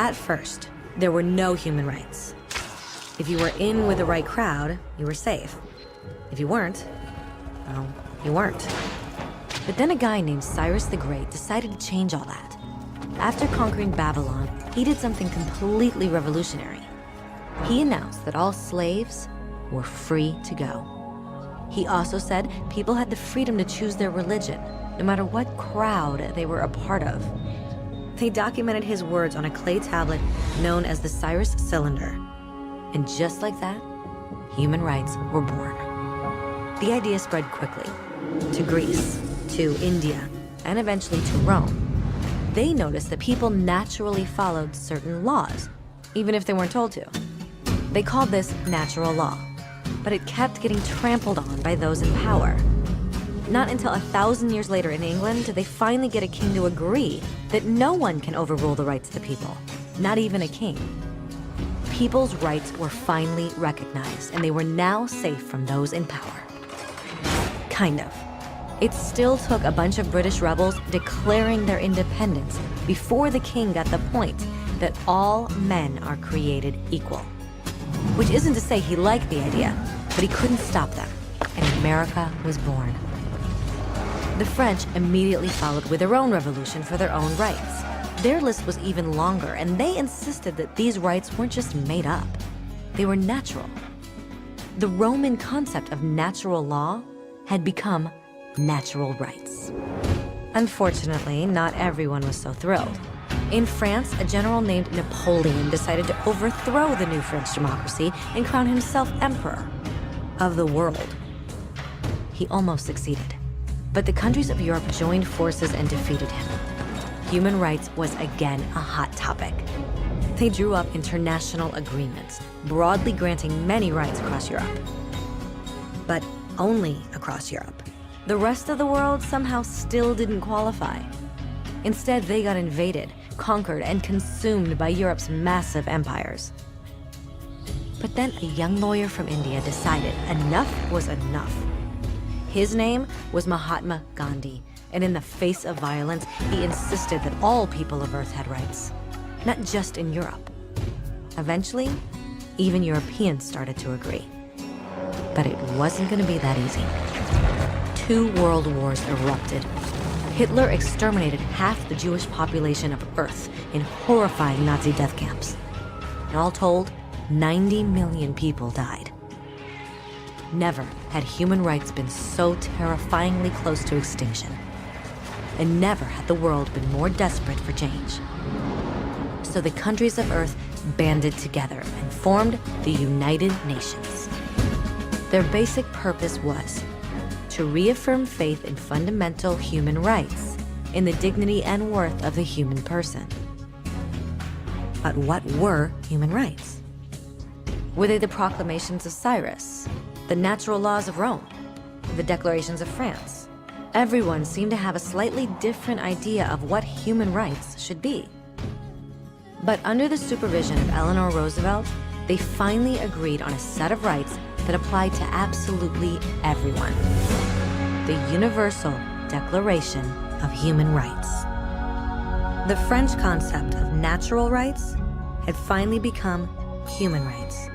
At first, there were no human rights. If you were in with the right crowd, you were safe. If you weren't, well, you weren't. But then a guy named Cyrus the Great decided to change all that. After conquering Babylon, he did something completely revolutionary. He announced that all slaves were free to go. He also said people had the freedom to choose their religion, no matter what crowd they were a part of. They documented his words on a clay tablet known as the Cyrus Cylinder. And just like that, human rights were born. The idea spread quickly to Greece, to India, and eventually to Rome. They noticed that people naturally followed certain laws, even if they weren't told to. They called this natural law, but it kept getting trampled on by those in power. Not until 1,000 years later in England did they finally get a king to agree that no one can overrule the rights of the people, not even a king. People's rights were finally recognized, and they were now safe from those in power. Kind of. It still took a bunch of British rebels declaring their independence before the king got the point that all men are created equal. Which isn't to say he liked the idea, but he couldn't stop them, and America was born. The French immediately followed with their own revolution for their own rights. Their list was even longer, and they insisted that these rights weren't just made up. They were natural. The Roman concept of natural law had become natural rights. Unfortunately, not everyone was so thrilled. In France, a general named Napoleon decided to overthrow the new French democracy and crown himself emperor of the world. He almost succeeded, but the countries of Europe joined forces and defeated him. Human rights was again a hot topic. They drew up international agreements, broadly granting many rights across Europe. But only across Europe. The rest of the world somehow still didn't qualify. Instead, they got invaded, conquered, and consumed by Europe's massive empires. But then a young lawyer from India decided enough was enough. His name was Mahatma Gandhi, and in the face of violence, he insisted that all people of Earth had rights, not just in Europe. Eventually, even Europeans started to agree. But it wasn't going to be that easy. 2 world wars erupted. Hitler exterminated half the Jewish population of Earth in horrifying Nazi death camps. And all told, 90 million people died. Never had human rights been so terrifyingly close to extinction. And never had the world been more desperate for change. So the countries of Earth banded together and formed the United Nations. Their basic purpose was to reaffirm faith in fundamental human rights, in the dignity and worth of the human person. But what were human rights? Were they the proclamations of Cyrus, the natural laws of Rome, the declarations of France? Everyone seemed to have a slightly different idea of what human rights should be. But under the supervision of Eleanor Roosevelt, they finally agreed on a set of rights that applied to absolutely everyone. The Universal Declaration of Human Rights. The French concept of natural rights had finally become human rights.